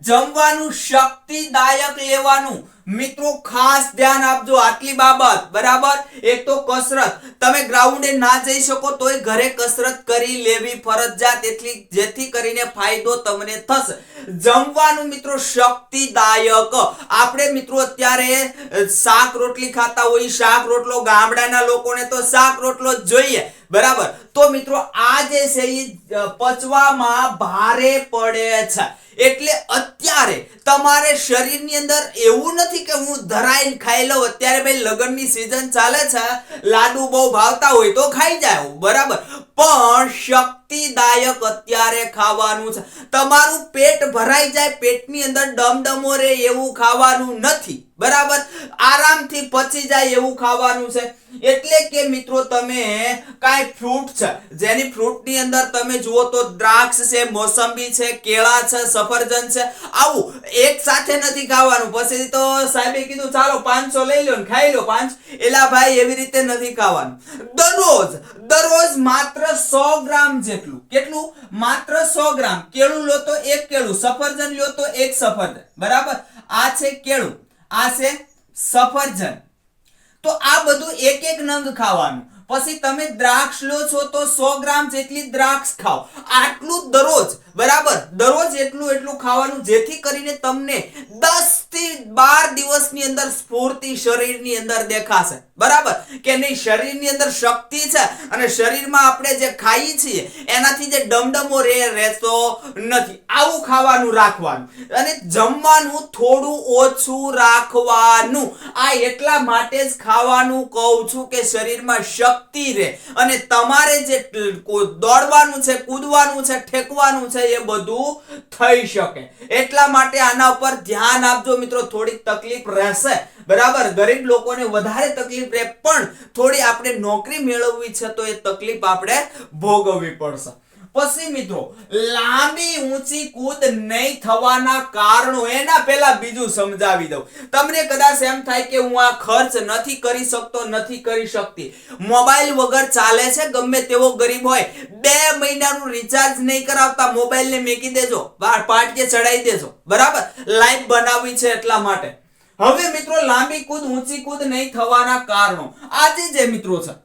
જમવાનું શક્તિદાયક લેવાનું, મિત્રો ખાસ ધ્યાન આપજો આટલી બાબત, બરાબર? એક તો કસરત, તમે ગ્રાઉન્ડે ના જઈ શકો તોય ઘરે કસરત કરી લેવી ફરજિયાત, એટલી જેથી કરીને ફાયદો તમને થશે. જમવાનું મિત્રો શક્તિદાયક. આપણે મિત્રો અત્યારે શાક રોટલી ખાતા હોય, શાક રોટલો, ગામડાના લોકોને તો શાક રોટલો જ જોઈએ, બરાબર? તો મિત્રો આ જે છે એ પચવામાં ભારે પડે છે. એટલે અત્યારે તમારે શરીરની અંદર એવું નથી કે હું ધરાઈને ખાઈ લઉં. અત્યારે ભાઈ લગ્નની સીઝન ચાલે છે, લાડુ બહુ ભાવતા હોય તો ખાઈ જાય, બરાબર? પણ શક્તિદાયક અત્યારે ખાવાનું છે. તમારું પેટ ભરાઈ જાય, પેટની અંદર ડમડમો રે એવું ખાવાનું નથી, બરાબર? આરામથી પચી જાય એવું ખાવાનું છે. એટલે કે મિત્રો તમે કાંઈ ફ્રૂટ છે, જેની ફ્રૂટની અંદર તમે જુઓ તો દ્રાક્ષ છે, મોસંબી છે, કેળા છે, સફરજન છે, આવું એક સાથે નથી ખાવાનું. પછી તો સાહેબે કીધું ચાલો 500 લઈ લો ને ખાઈ લો 5. એલા ભાઈ, એવી રીતે નથી ખાવાનું. દરરોજ માત્ર 100 ગ્રામ જેટલું, કેટલું? માત્ર 100 ગ્રામ. કેળું લો તો 1 કેળું, સફરજન લો તો 1 સફરજન, બરાબર? આ છે કેળું, આ છે સફરજન. તો આ બધું એક નંગ ખાવાનું. પછી તમે દ્રાક્ષ લો છો તો 100 ગ્રામ જેટલી દ્રાક્ષ ખાઓ. આટલું દરરોજ, બરાબર? દરરોજ એટલું ખાવાનું, જેથી કરીને તમને 10 થી 12 દિવસની અંદર સ્ફૂર્તિ શરીરની અંદર દેખાશે, બરાબર? કે નહીં, શરીરની અંદર શક્તિ છે, અને શરીરમાં આપણે જે ખાઈએ છીએ એનાથી જે ડમડમો રહેતો નથી. આવું ખાવાનું રાખવાનું, અને જમવાનું થોડું ઓછું રાખવાનું. આ એટલા માટે જ ખાવાનું કહું છું કે શરીરમાં શક્તિ રહે, અને તમારે જે દોડવાનું છે, કૂદવાનું છે, ઠેકવાનું છે એ બધું થઈ શકે. એટલા માટે આના ઉપર ધ્યાન આપજો મિત્રો. થોડીક તકલીફ રહેશે, બરાબર? ગરીબ લોકોને વધારે તકલીફ રહે, પણ થોડી આપણે નોકરી મેળવવી છે તો એ તકલીફ આપણે ભોગવવી પડશે. પછી મિત્રો લાંબી ઊંચી કૂદ નહીં થવાના કારણો, એના પહેલા બીજું સમજાવી દઉં. તમને કદાચ એમ થાય કે હું આ ખર્ચ નથી કરી શકતો, નથી કરી શકતી. મોબાઈલ વગર ચાલે છે, ગમે તેવો ગરીબ હોય 2 મહિનાનું રિચાર્જ નહીં કરાવતા મોબાઈલને મેકી દેજો, પાટીએ ચડાવી દેજો, બરાબર? લાઈવ બનાવવી છે એટલા માટે. હવે મિત્રો લાંબી કૂદ, ઊંચી કૂદ નહીં થવાના કારણો આજે જે મિત્રો છે,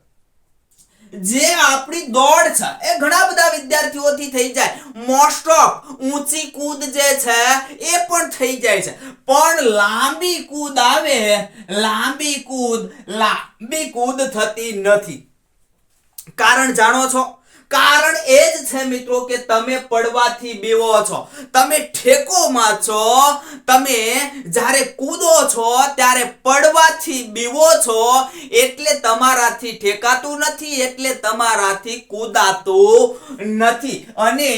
જે આપણી દોડ છે એ ઘણા બધા વિદ્યાર્થીઓથી થઈ જાય. મોસ્ટ ઓફ ઊંચી કૂદ જે છે એ પણ થઈ જાય છે, પણ લાંબી કૂદ આવે, લાંબી કૂદ થતી નથી. કારણ જાણો છો? કારણ એ જ છે મિત્રો કે તમે પડવાથી બીવો છો, તમે ઠેકોમાં છો, તમે જ્યારે કૂદો છો ત્યારે પડવાથી બીવો છો, એટલે તમારાથી ઠેકાતું નથી, એટલે તમારાથી કૂદાતું નથી. અને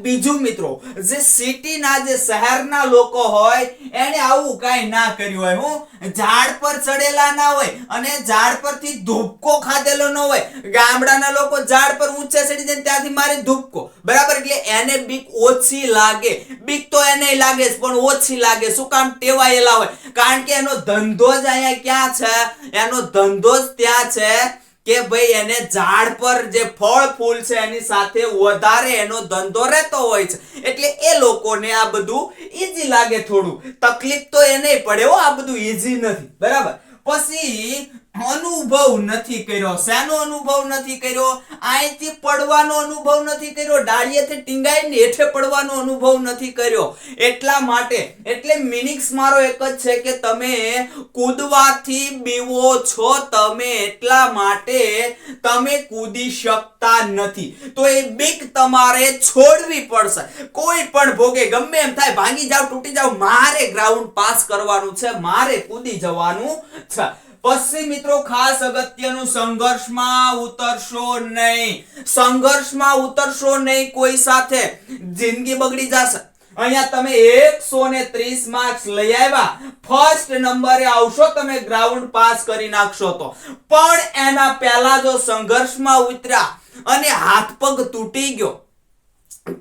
બીજું મિત્રો, જે સિટીના, જે શહેરના લોકો હોય એને આવું કાંઈ ના કર્યું હોય, હું ઝાડ પર ચડેલા ના હોય અને ઝાડ પરથી ધૂપકો ખાધેલો ન હોય. ગામડાના લોકો ઝાડ પર ઊંચે ચડી જાય ત્યાંથી મારે ધુપકો, બરાબર, એટલે એને બીક ઓછી લાગે. બીક તો એને લાગે જ પણ ઓછી લાગે. શું કામ? ટેવાયેલા હોય. કારણ કે એનો ધંધો જ અહીંયા ક્યાં છે? એનો ધંધો જ ત્યાં છે કે ભાઈ એને ઝાડ પર જે ફળ ફૂલ છે એની સાથે વધારે એનો ધંધો રહેતો હોય છે. એટલે એ લોકોને આ બધું ઈઝી લાગે. થોડું તકલીફ તો એને પડે હો, આ બધું ઈઝી નથી, બરાબર. પછી અનુભવ નથી કર્યો. શેનો અનુભવ નથી કર્યો? અહીંથી પડવાનો અનુભવ નથી કર્યો, ડાળીએથી ટીંગાઈને હેઠે પડવાનો અનુભવ નથી કર્યો. એટલા માટે, એટલે મિનિંગ્સ મારો એક જ છે કે તમે કૂદવાથી બીવો છો તમે, એટલા માટે તમે કૂદી શકતા નથી. તો એ બીક તમારે છોડવી પડશે. કોઈ પણ ભોગે ગમે એમ થાય, ભાંગી જાવ, તૂટી જાવ, મારે ગ્રાઉન્ડ પાસ કરવાનું છે, મારે કૂદી જવાનું છે. પછી મિત્રો ખાસ અગત્યનું, સંઘર્ષમાં ઉતરશો નહીં. સંઘર્ષમાં ઉતરશો નહીં કોઈ સાથે, જિંદગી બગડી જશે. અહીંયા તમે 130 માર્ક્સ લઈ આવ્યા, ફર્સ્ટ નંબરે આવશો, તમે ગ્રાઉન્ડ પાસ કરી નાખશો તો. પણ એના પહેલા જો સંઘર્ષમાં ઉતર્યા અને હાથ પગ તૂટી ગયો,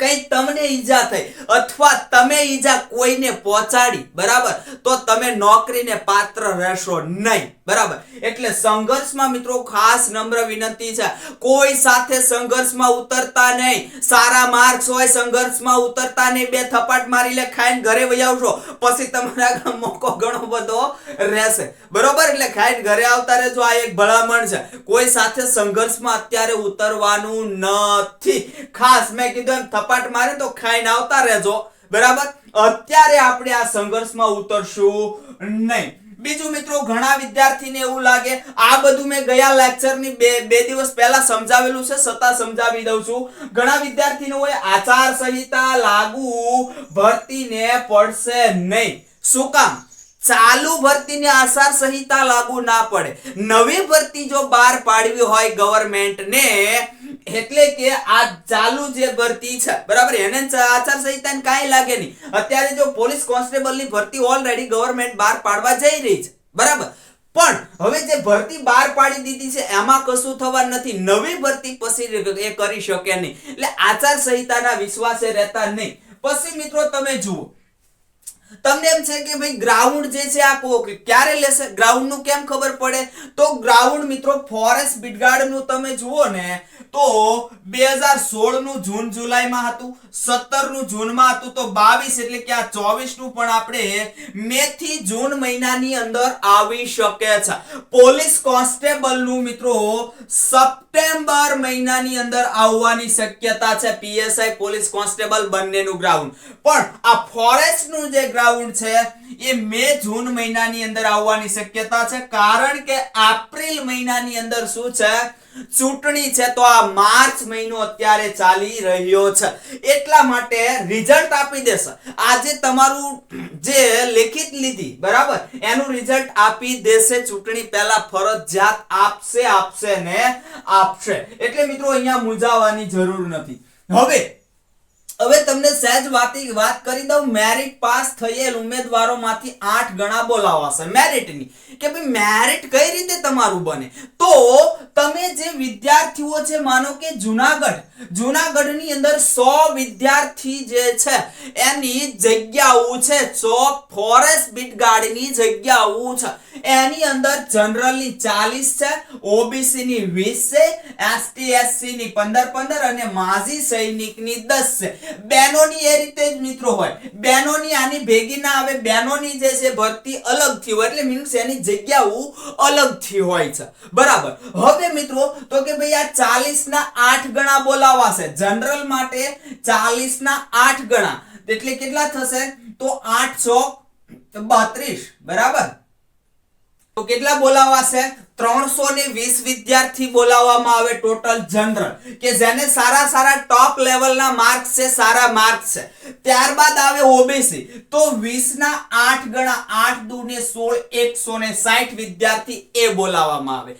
કઈ તમને ઈજા થઈ અથવા તમે ઈજા કોઈને પહોંચાડી, બરાબર, તો તમે નોકરીને પાત્ર રહેશો નહીં, બરાબર. એટલે સંઘર્ષમાં મિત્રો ખાસ નમ્ર વિનંતી છે, કોઈ સાથે સંઘર્ષમાં ઉતરતા નહીં. સારા માર્ક્સ હોય, સંઘર્ષમાં ઉતરતા નહીં. બે થપાટ મારી લે, ખાઈને ઘરે વહી આવશો, પછી તમારા મોકો ઘણો બધો રહેશે, બરોબર. એટલે ખાઈને ઘરે આવતા રહેજો. આ એક ભલામણ છે. કોઈ સાથે સંઘર્ષમાં અત્યારે ઉતરવાનું નથી. ખાસ મેં કીધું એમ થપાટ મારે તો ખાઈને આવતા રહેજો, બરાબર. અત્યારે આપણે આ સંઘર્ષમાં ઉતરશું નહીં. બીજું મિત્રો, ઘણા વિદ્યાર્થીને એવું લાગે, આ બધું મેં ગયા લેક્ચરની બે દિવસ પહેલા સમજાવેલું છે, છતાં સમજાવી દઉં છું. ઘણા વિદ્યાર્થીને હોય આચાર સંહિતા લાગુ ભરતીને પડશે નહીં. શું કામ? ચાલુ ભરતીની આચાર સંહિતા લાગુ ના પડે. નવી ભરતી જો બહાર પાડવી હોય ગવર્મેન્ટને, એટલે કે આ ચાલુ જે ભરતી છે, બરાબર, એને આચાર સંહિતાને કાંઈ લાગે નહીં. અત્યારે જો પોલીસ કોન્સ્ટેબલની ભરતી ઓલરેડી ગવર્મેન્ટ બહાર પાડવા જઈ રહી છે, બરાબર. પણ હવે જે ભરતી બહાર પાડી દીધી છે એમાં કશું થવા નથી. નવી ભરતી પછી એ કરી શકે નહીં. એટલે આચાર સંહિતાના વિશ્વાસે રહેતા નહીં. પછી મિત્રો તમે જુઓ, તમને એમ છે કે ભાઈ ગ્રાઉન્ડ જે છે આ ક્યારે લેશે? ગ્રાઉન્ડ નું કેમ ખબર પડે? તો ગ્રાઉન્ડ મિત્રો ફોરેસ્ટ બીટગાર્ડ નું તમે જુઓ ને તો 2016 નું જૂન જુલાઈમાં હતું, 17 નું જૂનમાં હતું, તો 22 એટલે કે આ 24 નું પણ આપણે મે થી જૂન મહિનાની અંદર આવી શકે છે. પોલીસ કોન્સ્ટેબલ નું મિત્રો સપ્ટેમ્બર મહિનાની અંદર આવવાની શક્યતા છે. પીએસઆઈ પોલીસ કોન્સ્ટેબલ બંનેનું ગ્રાઉન્ડ. પણ આ ફોરેસ્ટ નું જે ગ્રાઉન્ડ છે એ મે જૂન મહિનાની અંદર આવવાની શક્યતા છે. કારણ કે એપ્રિલ મહિનાની અંદર શું છે? ચૂંટણી છે. તો આ માર્ચ મહિનો અત્યારે ચાલી રહ્યો છે, એટલા માટે રિઝલ્ટ આપી દેશે. આજે તમારું જે લેખિત લીધી, બરાબર, એનું રિઝલ્ટ આપી દેશે. ચૂંટણી પહેલા ફરજિયાત આપશે ને આપશે. એટલે મિત્રો અહીંયા મૂંઝાવાની જરૂર નથી. હવે તમને સહેજ વાત કરી દઉં. મેરિટ પાસ થયેલ ઉમેદવારોમાંથી 8 ગણા બોલાવાશે મેરિટની. કે ભાઈ મેરિટ કઈ રીતે તમારું બને? તો તમે જે વિદ્યાર્થીઓ છે, માનો કે જૂનાગઢની અંદર 100 વિદ્યાર્થી જે છે એની જગ્યાઓ છે, 100 ફોરેસ્ટ બીટગાર્ડની જગ્યાઓ છે. એની અંદર જનરલની 40 છે, ઓબીસી ની 20 છે, એસટી એસસી ની 15 અને માજી સૈનિકની 10 છે. બેનોની એ રીતે જ મિત્રો હોય. બેનોની આની ભેગી ના આવે. બેનોની જે છે ભરતી અલગથી હોય, એટલે મીન્સ એની જગ્યાઓ અલગથી હોય છે, બરાબર. હવે મિત્રો તો કે ભાઈ આ 40 ના 8 ગણા બોલાવાશે. જનરલ માટે 40 ના 8 ગણા એટલે કેટલા થશે? તો 832, બરાબર. તો કેટલા બોલાવાશે? 320 વિદ્યાર્થી બોલાવવામાં આવે ટોટલ જનરલ, કે જેને સારા ટોપ લેવલના માર્ક્સ છે, સારા માર્ક્સ છે. ત્યારબાદ આવે ઓબીસી, તો 20 ના 8 ગણા, 8 દુ ને 16, 160 વિદ્યાર્થી એ બોલાવવામાં આવે.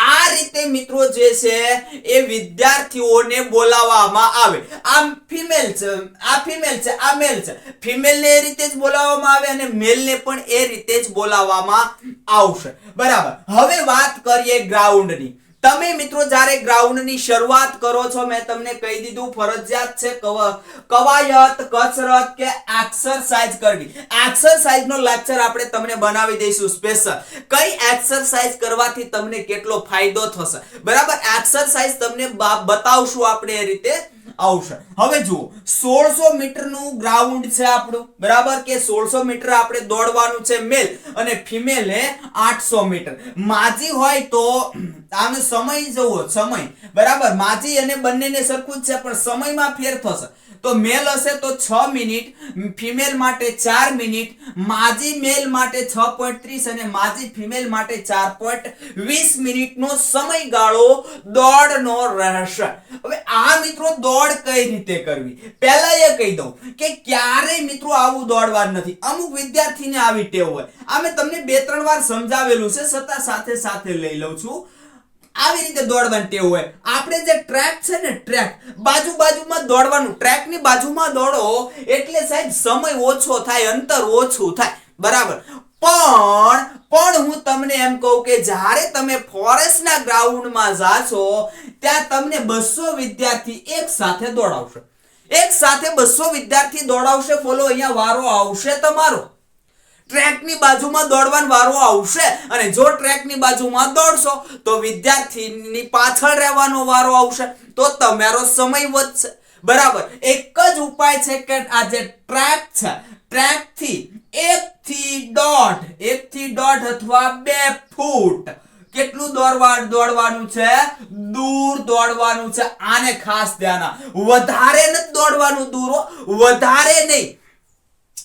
આ રીતે મિત્રો જે છે એ વિદ્યાર્થીઓને બોલાવવામાં આવે. આ ફિમેલ છે, આ ફિમેલ છે, આ મેલ છે. ફિમેલ ને એ રીતે જ બોલાવવામાં આવે અને મેલ ને પણ એ રીતે જ બોલાવવામાં આવશે, બરાબર. હવે વાત કરીએ ગ્રાઉન્ડની. તમે મિત્રો જ્યારે ગ્રાઉન્ડની શરૂઆત કરો છો, મેં તમને કહી દીધું ફરજિયાત છે કવાયત, કસરત કે એક્સરસાઇઝ કરવી. એક્સરસાઇઝનો લેક્ચર આપણે તમને બનાવી દઈશું સ્પેશિયલ. કઈ એક્સરસાઇઝ કરવાથી તમને કેટલો ફાયદો થશે, બરાબર, એક્સરસાઇઝ તમને બતાવશું આપણે એ રીતે આવશે. હવે જુઓ, 1600 મીટરનું ગ્રાઉન્ડ છે આપણું, બરાબર, કે 1600 મીટર આપણે દોડવાનું છે મેલ, અને ફિમેલ હે 800 મીટર. માજી હોય તો આનો સમય જુઓ, સમય, બરાબર, માજી અને બંનેને સરખું જ છે, પણ સમયમાં ફેર થશે. તો મેલ હશે તો 6 મિનિટ, ફિમેલ માટે 4 મિનિટ, માજી મેલ માટે 6.30 અને માજી ફિમેલ માટે 4.20 મિનિટનો સમયગાળો દોડનો રહેશે. હવે આ મિત્રો દોડ કઈ રીતે કરવી, પહેલા એ કહી દઉં કે ક્યારેય મિત્રો આવું દોડવાનું નથી. અમુક વિદ્યાર્થીને આવી ટેવ હોય, આ મેં તમને 2-3 વાર સમજાવેલું છે, છતાં સાથે સાથે લઈ લઉં છું. આવી રીતે દોડવાની ટેવ હોય. આપણે જે ટ્રેક છે ને, ટ્રેક બાજુમાં દોડવાનું, ટ્રેકની બાજુમાં દોડો એટલે સાહેબ સમય ઓછો થાય, અંતર ઓછું થાય, બરાબર. પણ હું તમને એમ કહું કે જ્યારે તમે ફોરેસ્ટના ગ્રાઉન્ડમાં જાશો ત્યાં તમને 200 વિદ્યાર્થી એક સાથે દોડાવશે, એક સાથે 200 વિદ્યાર્થી દોડાવશે. બોલો, અહીંયા વારો આવશે તમારો? ટ્રેકની બાજુમાં દોડવાનો વારો આવશે. અને જો ટ્રેકની બાજુમાં દોડશો તો વિદ્યાર્થીની પાછળ રહેવાનો વારો આવશે, તો તમારો સમય વધશે, બરાબર. એક જ ઉપાય છે કે આ જે ટ્રેક છે, ટ્રેકથી 1 થી 1.5 અથવા 2 ફૂટ કેટલું દોડવાનું છે, દૂર દોડવાનું છે. આને ખાસ ધ્યાન, વધારે નથી દોડવાનું, દૂર વધારે નહીં.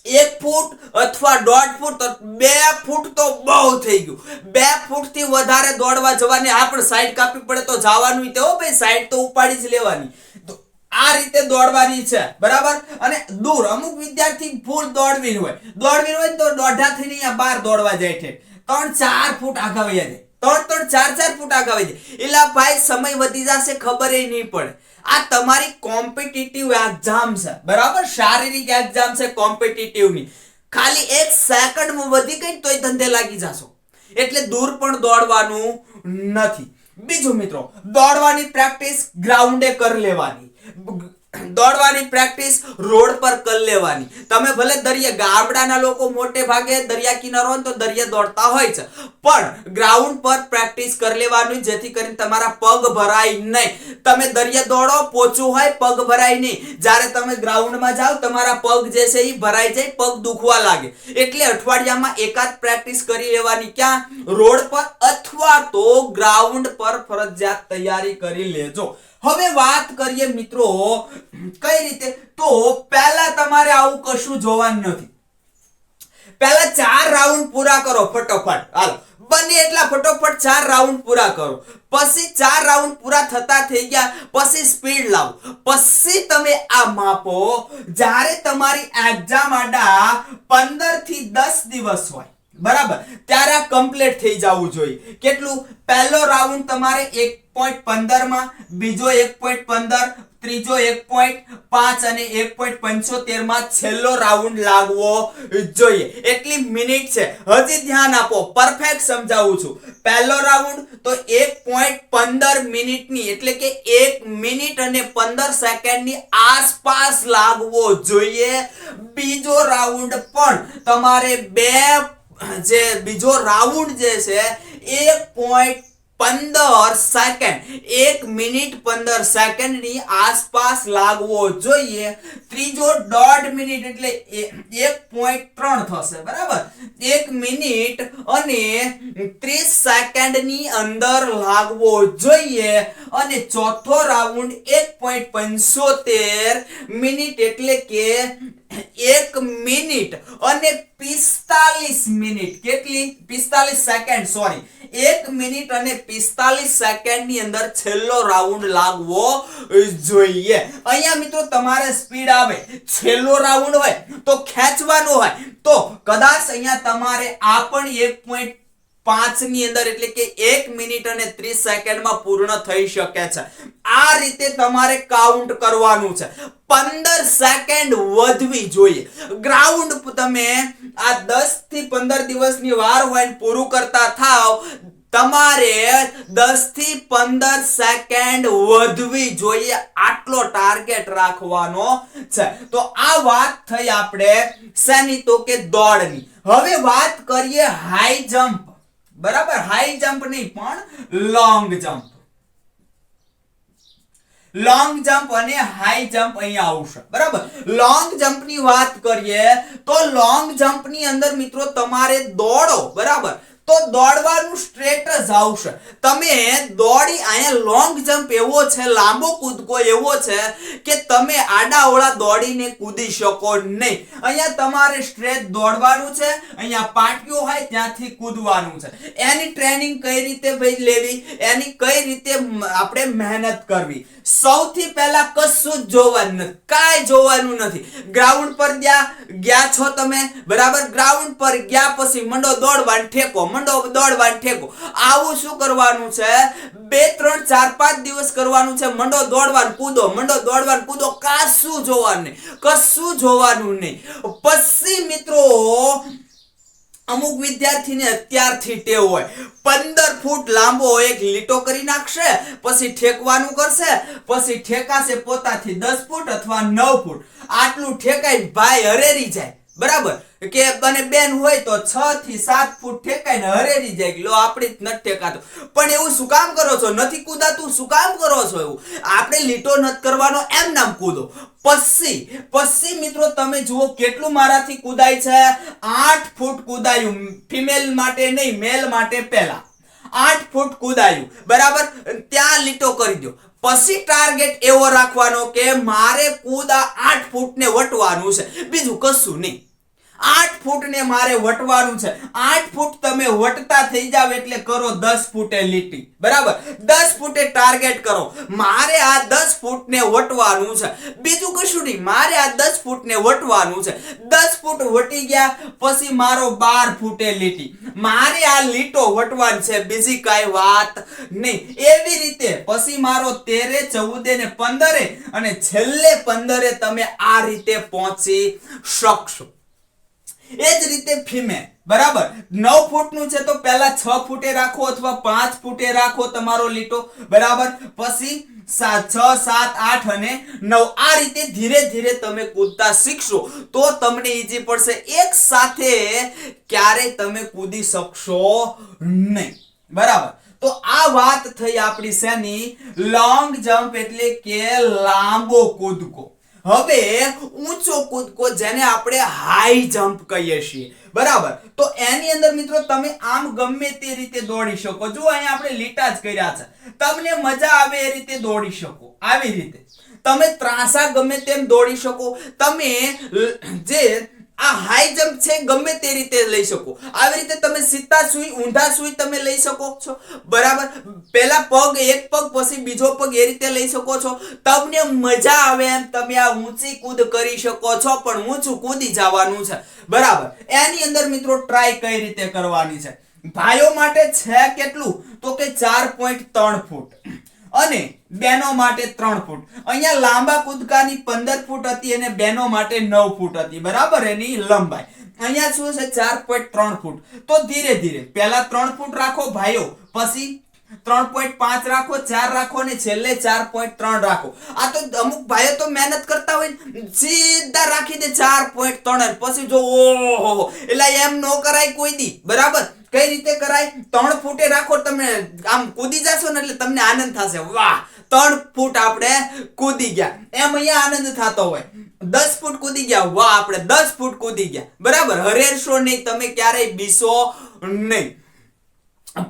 1 ફૂટ અથવા 1.5 ફૂટ, 2 ફૂટ તો બહુ થઈ ગયું. 2 ફૂટ થી વધારે દોડવા જવાની, આપણે સાઈડ કાપી પડે તો જવાનું તે, હો ભાઈ, સાઈડ તો ઉપાડી જ લેવાની. તો આ રીતે દોડવાની છે, બરાબર. અને દૂર અમુક વિદ્યાર્થી ફૂલ દોડવી હોય તો 1.5 થી નહીં 12 દોડવા જાય છે, 3-4 ફૂટ આગળ વહી જાય, 3-4 ફૂટ આગળ વહી જાય. એટલે ભાઈ સમય વધી જશે, ખબર નહીં પડે. આ તમારી કોમ્પિટિટિવ એક્ઝામ છે, બરાબર, શારીરિક એક્ઝામ છે કોમ્પિટિટિવ ની. ખાલી 1 સેકન્ડમાં વધી ગઈ તોય ધંધે લાગી જશો. એટલે દૂર પણ દોડવાનું નથી. બીજું મિત્રો, દોડવાની પ્રેક્ટિસ ગ્રાઉન્ડે કરી લેવાની, દોડવાની પ્રેક્ટિસ રોડ પર કરી લેવાની. તમે ભલે દરિયા, ગામડાના લોકો મોટે ભાગે દરિયા કિનારો તો દરિયા દોડતા હોય છે, પણ ગ્રાઉન્ડ પર પ્રેક્ટિસ કરી લેવાની, જેથી કરીને તમારા પગ ભરાય નહીં. તમે દરિયા દોડો, પોચું હોય, પગ ભરાય નહીં. જ્યારે તમે ગ્રાઉન્ડમાં જાઓ તમારા પગ જે છે એ ભરાઈ જાય, પગ દુખવા લાગે. એટલે અઠવાડિયામાં એકાદ પ્રેક્ટિસ કરી લેવાની. ક્યાં? રોડ પર અથવા તો ગ્રાઉન્ડ પર ફરજિયાત તૈયારી કરી લેજો. હવે વાત કરીએ મિત્રો કઈ રીતે, તો પહેલા તમારે આવું કશું જોવાનું નથી. પહેલા 4 રાઉન્ડ પૂરા કરો ફટોફટ. હાલો, બને એટલા ફટોફટ 4 રાઉન્ડ પૂરા કરો. પછી 4 રાઉન્ડ પૂરા થતા થઈ ગયા પછી સ્પીડ લાવો. પછી તમે આ માપો, જ્યારે તમારી એક્ઝામ આડા 15 થી 10 દિવસ હોય, બરાબર, ત્યારે આ કમ્પ્લીટ થઈ જવું જોઈએ. કેટલું? પહેલો રાઉન્ડ તમારે 1.15 માં, બીજો 1.15, ત્રીજો 1.5 અને 1.75 માં છેલ્લો રાઉન્ડ લાગવો જોઈએ. એટલી મિનિટ છે. હજી ધ્યાન આપો, પરફેક્ટ સમજાવું છું. પહેલો રાઉન્ડ તો 1.15 મિનિટની, એટલે કે 1 મિનિટ અને 15 સેકન્ડની આસપાસ લાગવો જોઈએ. બીજો રાઉન્ડ પણ તમારે બીજો રાઉન્ડ જે છે 1.15 સેકન્ડ, 1 મિનિટ 15 સેકન્ડની આસપાસ લાગવો જોઈએ. ત્રીજો 1.5 મિનિટ એટલે 1.3 થશે, બરાબર, 1 મિનિટ અને 30 સેકન્ડની અંદર લાગવો જોઈએ. અને ચોથો રાઉન્ડ 1.75 મિનિટ એટલે કે 1 મિનિટ અને 45 મિનિટ, કેટલી? 45 સેકન્ડ, સોરી, 1 મિનિટ અને 45 સેકન્ડની અંદર છેલ્લો રાઉન્ડ લાગવો જોઈએ. અહીંયા મિત્રો તમારે સ્પીડ આવે, છેલ્લો રાઉન્ડ હોય તો ખેંચવાનો હોય તો કદાચ અહીંયા તમારે આ પણ 1.5 ની અંદર, એટલે કે 1 મિનિટ અને 30 સેકન્ડમાં પૂર્ણ થઈ શકે છે. આ રીતે તમારે કાઉન્ટ કરવાનું છે. 15 સેકન્ડ વધવી જોઈએ. ગ્રાઉન્ડ તમે આ 10 થી 15 દિવસની વાર હોય પૂરું કરતા થાવ તમારે 10 થી 15 સેકન્ડ વધવી જોઈએ, આટલો ટાર્ગેટ રાખવાનો છે. તો આ વાત થઈ આપણે શેની, તો કે દોડની. હવે વાત કરીએ હાઈ જમ્પ. બરાબર, હાઈ જમ્પ નહીં પણ લોંગ જમ્પ. લોંગ જમ્પ અને હાઈ જમ્પ અહીંયા આવશે. બરાબર, લોંગ જમ્પ ની વાત કરીએ તો લોંગ જમ્પ ની અંદર મિત્રો તમારે દોડો. બરાબર, તો દોડવાનું સ્ટ્રેટ જ આવશે. તમે દોડી, અહીંયા લોંગ જમ્પ એવો છે, લાંબો કૂદકો એવો છે કે તમે આડાઅવળા દોડીને કૂદી શકો નહીં. અહીંયા તમારે સ્ટ્રેટ દોડવાનું છે, અહીંયા પાટિયો હોય ત્યાંથી કૂદવાનું છે. એની ટ્રેનિંગ કઈ રીતે ભાઈ લેવી, એની કઈ રીતે આપણે મહેનત કરવી. સૌથી પહેલા કશું જ જોવાનું નથી, કાંઈ જોવાનું નથી. ગ્રાઉન્ડ પર ગયા છો તમે, બરાબર, ગ્રાઉન્ડ પર ગયા પછી મંડો દોડવાનું ઠેકો, મંડો દોડવાનું ઠેકો. આવું શું કરવાનું છે, 2 3 4 5 દિવસ કરવાનું છે. મંડો દોડવાનું કૂદો, મંડો દોડવાનું કૂદો, કશું જોવાનું નહીં, કશું જોવાનું નહીં. પછી મિત્રો અમુક વિદ્યાર્થીને અત્યારથી ટેવ હોય, 15 ફૂટ લાંબો એક લીટો કરી નાખશે, પછી ઠેકવાનું કરશે, પછી ઠેકાશે પોતાથી 10 ફૂટ અથવા 9 ફૂટ. આટલું ઠેકાઈ ભાઈ હરેરી જાય. બરાબર, કે બને બેન હોય તો 6 થી 7 ફૂટ ઠેકાઈને હરેરી જાય. લો, આપણી જ નથી ઠેકાતું. પણ એવું શું કામ કરો છો, નથી કૂદાતું, શું કામ કરો છો એવું? આપણે લીટો નથી કરવાનો, એમ નામ કૂદો. પછી મિત્રો તમે જુઓ કેટલું મારાથી કૂદાય છે. 8 ફૂટ કૂદાયું, ફિમેલ માટે નહીં, મેલ માટે પહેલા 8 ફૂટ કૂદાયું. બરાબર, ત્યાં લીટો કરી દો. પછી ટાર્ગેટ એવો રાખવાનો કે મારે કૂદા 8 ફૂટને વટવાનું છે, બીજું કશું નહીં. 8 ફૂટને મારે વટવાનું છે. 8 ફૂટ તમે વટતા થઈ જાવ એટલે કરો 10 ફૂટે લીટી. બરાબર, 10 ફૂટે ટાર્ગેટ કરો. મારે આ 10 ફૂટને વટવાનું છે, બીજું કશું નહીં. મારે આ 10 ફૂટને વટવાનું છે. 10 ફૂટ વટી ગયા પછી મારો 12 ફૂટે લીટી. મારે આ લીટો વટવાની છે, બીજી કાંઈ વાત નહીં. એવી રીતે પછી મારો 13 14 ને 15 અને છેલ્લે 15 તમે આ રીતે પહોંચી શકશો. એ જ રીતે ફિમેલ. બરાબર, 9 ફૂટનું છે તો પહેલા 6 ફૂટે રાખો અથવા 5 ફૂટે રાખો તમારો લીટો. બરાબર, પછી 6 7 8 અને 9 આ રીતે ધીરે ધીરે તમે કૂદતા શીખશો તો તમને ઈઝી પડશે. એક સાથે ક્યારેય તમે કૂદી શકશો નહીં. બરાબર, તો આ વાત થઈ આપણી શેની, લોંગ જમ્પ એટલે કે લાંબો કૂદકો. હવે ઊંચો કૂદકો જેને આપણે હાઈ જમ્પ કહીએ છીએ. બરાબર, તો એની અંદર મિત્રો તમે આમ ગમે તે રીતે દોડી શકો. જો અહીંયા આપણે લીટા જ કર્યા છે, તમને મજા આવે એ રીતે દોડી શકો. આવી રીતે તમે ત્રાસા ગમે તેમ દોડી શકો. તમે જે આ હાઈ જમ્પ છે ગમે તે રીતે લઈ શકો. આવી રીતે તમે સીધા સુઈ, ઊંધા સુઈ તમે લઈ શકો છો. બરાબર, પહેલા પગ એક પગ પછી બીજો પગ એ રીતે લઈ શકો છો. તમને મજા આવે એમ તમે આ ઊંચી કૂદ કરી શકો છો, પણ ઊંચું કૂદી જવાનું છે. બરાબર, એની અંદર મિત્રો ટ્રાય કઈ રીતે કરવાની છે. ભાઈઓ માટે છે કેટલું, તો કે 4.3 ફૂટ અને બેનો માટે 3 ફૂટ. અહીંયા લાંબા કૂદકાની 15 ફૂટ હતી અને બેનો માટે 9 ફૂટ હતી. બરાબર, એની લંબાઈ અહીંયા શું છે 4.3 ફૂટ. તો ધીરે ધીરે પહેલા 3 ફૂટ રાખો ભાઈઓ, પછી 3.5 રાખો, 4 રાખો ને છેલ્લે 4.3 રાખો. આ તો અમુક ભાઈઓ તો મહેનત કરતા હોય સીધા રાખી દે 4.3 પછી જો ઓહો, એટલે એમ નો કરાય કોઈ દી. બરાબર, કઈ રીતે કરાય, 3 ફૂટે રાખો. તમે આમ કૂદી જશો ને એટલે તમને આનંદ થશે, વાહ 3 ફૂટ આપણે કૂદી ગયા. એમ અહીંયા આનંદ થતો હોય 10 ફૂટ કૂદી ગયા, વાહ આપણે 10 ફૂટ કૂદી ગયા. બરાબર, હરેરશો નહીં, તમે ક્યારેય બીસો નહીં.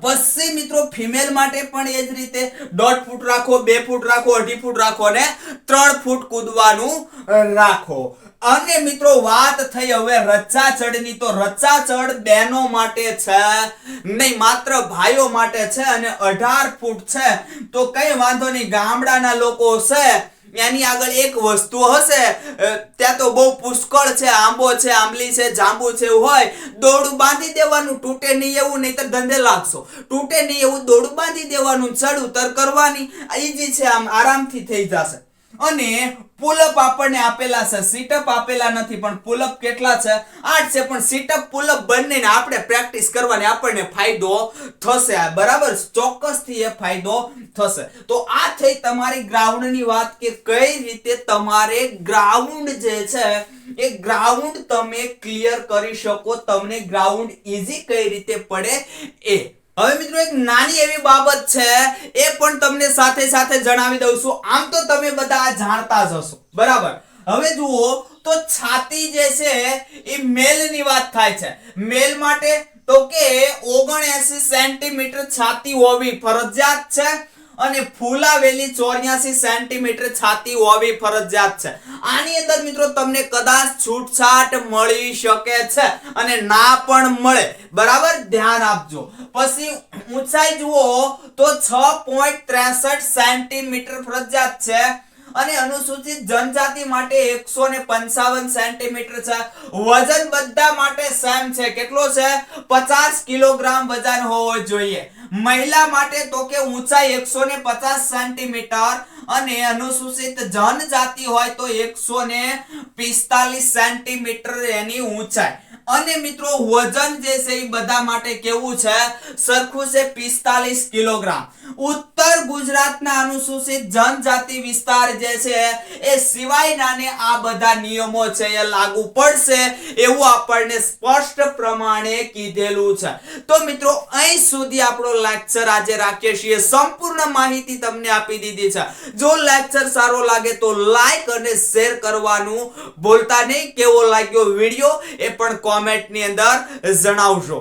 પછી મિત્રો ફિમેલ માટે પણ એ જ રીતે 1.5 ફૂટ રાખો, 2 ફૂટ રાખો, 2.5 ફૂટ રાખો અને 3 ફૂટ કૂદવાનું રાખો. અને મિત્રો વાત થઈ હવે રચાચડની. તો રચાચડ બહેનો માટે છે નહીં, માત્ર ભાઈઓ માટે છે અને 18 ફૂટ છે. તો કઈ વાંધો નહીં, ગામડાના લોકો છે એની આગળ એક વસ્તુ હશે, ત્યાં તો બહુ પુષ્કળ છે, આંબો છે, આંબલી છે, જાંબુ છે, એવું હોય દોરડું બાંધી દેવાનું, તૂટે નહીં એવું, નહીતર ધંધે લાગશો. તૂટે નહીં એવું દોરડું બાંધી દેવાનું, ચડ ઉતર કરવાની, ઈજી છે, આમ આરામથી થઈ જશે. અને પુલઅપ આપણને આપેલા છે, સીટઅપ આપેલા નથી, પણ પુલઅપ કેટલા છે? 8 છે. પણ સીટઅપ પુલઅપ બંનેને આપણે પ્રેક્ટિસ કરવાની, આપણને ફાયદો થશે, બરાબર, ચોક્કસથી એ ફાયદો થશે. તો આ થઈ તમારી ગ્રાઉન્ડની વાત કે કઈ રીતે તમારે ગ્રાઉન્ડ જે છે એ ગ્રાઉન્ડ તમે ક્લિયર કરી શકો, તમને ગ્રાઉન્ડ ઈઝી કઈ રીતે પડે એ. હવે મિત્રો એક નાની એવી બાબત છે એ પણ તમને સાથે સાથે જણાવી દઉં છું. આમ તો તમે બધા જાણતા જ હશો, બરાબર. હવે જુઓ તો છાતી જે છે એ મેલની વાત થાય છે. મેલ માટે તો કે 79 સેન્ટીમીટર છાતી હોવી ફરજિયાત છે અને ફૂલાવેલી 84 સેન્ટીમીટર છાતી હોવી ફરજિયાત છે. આની અંદર મિત્રો તમને કદાચ છૂટછાટ મળી શકે છે અને ના પણ મળે, બરાબર, ધ્યાન આપજો. પછી ઊંચાઈ જુઓ તો 6.63 સેન્ટીમીટર ફરજિયાત છે અને અનુસૂચિત જનજાતિ માટે 155 સેન્ટીમીટર છે. વજન બધા માટે સેમ છે. કેટલો છે? 50 કિલોગ્રામ વજન હોવો જોઈએ. મહિલા માટે તો કે ઊંચાઈ 150 સેન્ટીમીટર અને અનુસૂચિત જનજાતિ હોય તો 145 સેન્ટીમીટર એની ઊંચાઈ. અને મિત્રો વજન જે છે એ બધા માટે કેવું છે? સરખું છે, 45 કિલોગ્રામ. ઉત્તર ગુજરાતના અનુસૂચિત જનજાતિ વિસ્તાર જે છે એ સિવાયના આ બધા નિયમો છે એ લાગુ પડશે એવું આપણને સ્પષ્ટ પ્રમાણે કીધેલું છે. તો મિત્રો અહીં સુધી આપણો લેક્ચર આજે રાખીએ છીએ. સંપૂર્ણ માહિતી તમને આપી દીધી છે. જો લેક્ચર સારો લાગે તો લાઈક અને શેર કરવાનું ભૂલતા નહીં. કેવો લાગ્યો વિડિયો એ પણ કોમેન્ટની અંદર જણાવજો.